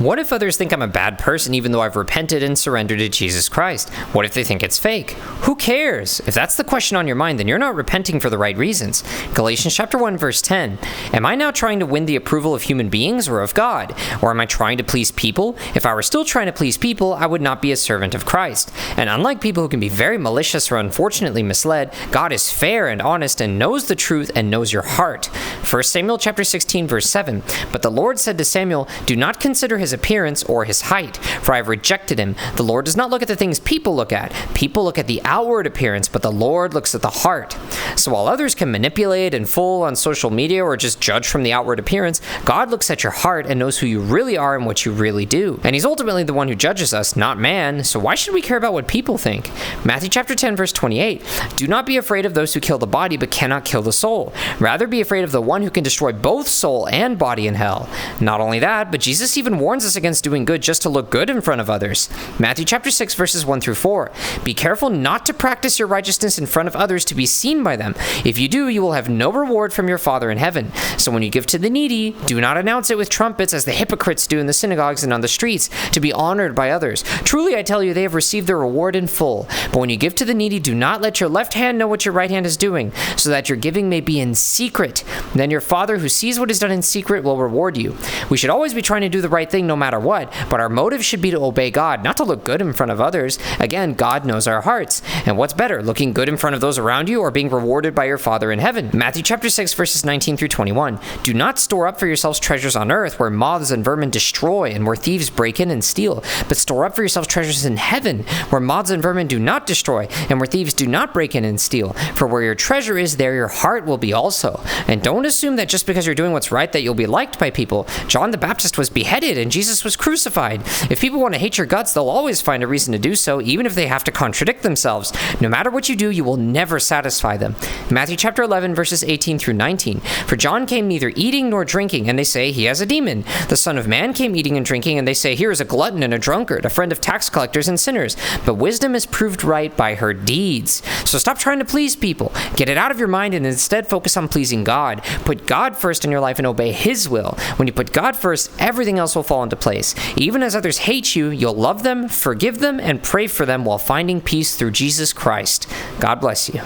What if others think I'm a bad person even though I've repented and surrendered to Jesus Christ? What if they think it's fake? Who cares? If that's the question on your mind, then you're not repenting for the right reasons. Galatians chapter 1 verse 10. Am I now trying to win the approval of human beings or of God? Or am I trying to please people? If I were still trying to please people, I would not be a servant of Christ. And unlike people who can be very malicious or unfortunately misled, God is fair and honest and knows the truth and knows your heart. 1 Samuel chapter 16 verse 7. But the Lord said to Samuel, do not consider his appearance or his height, for I have rejected him. The Lord does not look at the things people look at. People look at the outward appearance, but the Lord looks at the heart. So while others can manipulate and fool on social media or just judge from the outward appearance, God looks at your heart and knows who you really are and what you really do. And he's ultimately the one who judges us, not man, so why should we care about what people think? Matthew chapter 10 verse 28. Do not be afraid of those who kill the body but cannot kill the soul. Rather be afraid of the one who can destroy both soul and body in hell. Not only that, but Jesus even warns us against doing good just to look good in front of others. Matthew chapter 6 verses 1 through 4. Be careful not to practice your righteousness in front of others to be seen by them. If you do, you will have no reward from your Father in heaven. So when you give to the needy, do not announce it with trumpets as the hypocrites do in the synagogues and on the streets, to be honored by others. Truly I tell you, they have received their reward in full. But when you give to the needy, do not let your left hand know what your right hand is doing, so that your giving may be in secret. Then your Father who sees what is done in secret will reward you. We should always be trying to do the right thing no matter what, but our motive should be to obey God, not to look good in front of others. Again, God knows our hearts. And what's better, looking good in front of those around you or being rewarded by your Father in heaven? Matthew chapter 6 verses 19 through 21. Do not store up for yourselves treasures on earth where moths and vermin destroy and where thieves break in and steal, but store up for yourselves treasures in heaven where moths and vermin do not destroy and where thieves do not break in and steal. For where your treasure is, there your heart will be also. And don't assume that just because you're doing what's right that you'll be liked by people. John the Baptist was beheaded and Jesus was crucified. If people want to hate your guts, they'll always find a reason to do so, even if they have to contradict themselves. No matter what you do, you will never satisfy them. Matthew chapter 11 verses 18 through 19. For John came neither eating nor drinking, and they say he has a demon. The Son of Man came eating and drinking, and they say here is a glutton and a drunkard, a friend of tax collectors and sinners. But wisdom is proved right by her deeds. So stop trying to please people. Get it out of your mind and instead focus on pleasing God. Put God first in your life and obey his will. When you put God first, everything else will fall into place. Even as others hate you, you'll love them, forgive them, and pray for them while finding peace through Jesus Christ. God bless you.